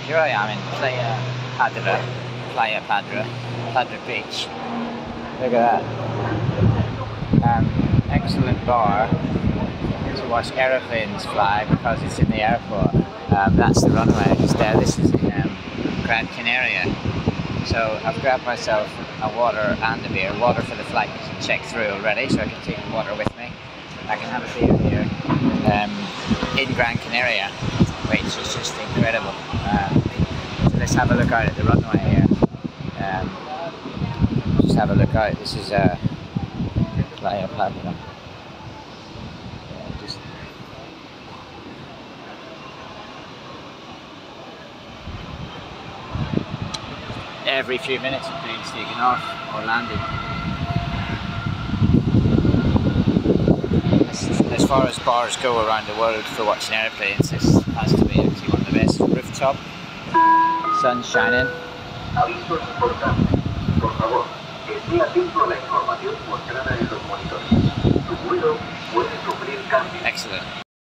Here I am in Playa Padre Beach. Look at that. Excellent bar to watch aeroplanes fly because it's in the airport. That's the runway just there. This is in Gran Canaria. So I've grabbed myself a water and a beer. Water for the flight because I checked through already, so I can take the water with me. I can have a beer here in Gran Canaria, which is just incredible. So let's have a look out at the runway here. Just have a look out. This is Playa Padre. Just every few minutes, planes taking off or landing. As far as bars go around the world for watching airplanes, this has to be actually one of the best. Rooftop, sun shining. Aviso importante. Por favor, esté atento a la información mostrada en los monitores. Su vuelo puede sufrir cambios. Excellent.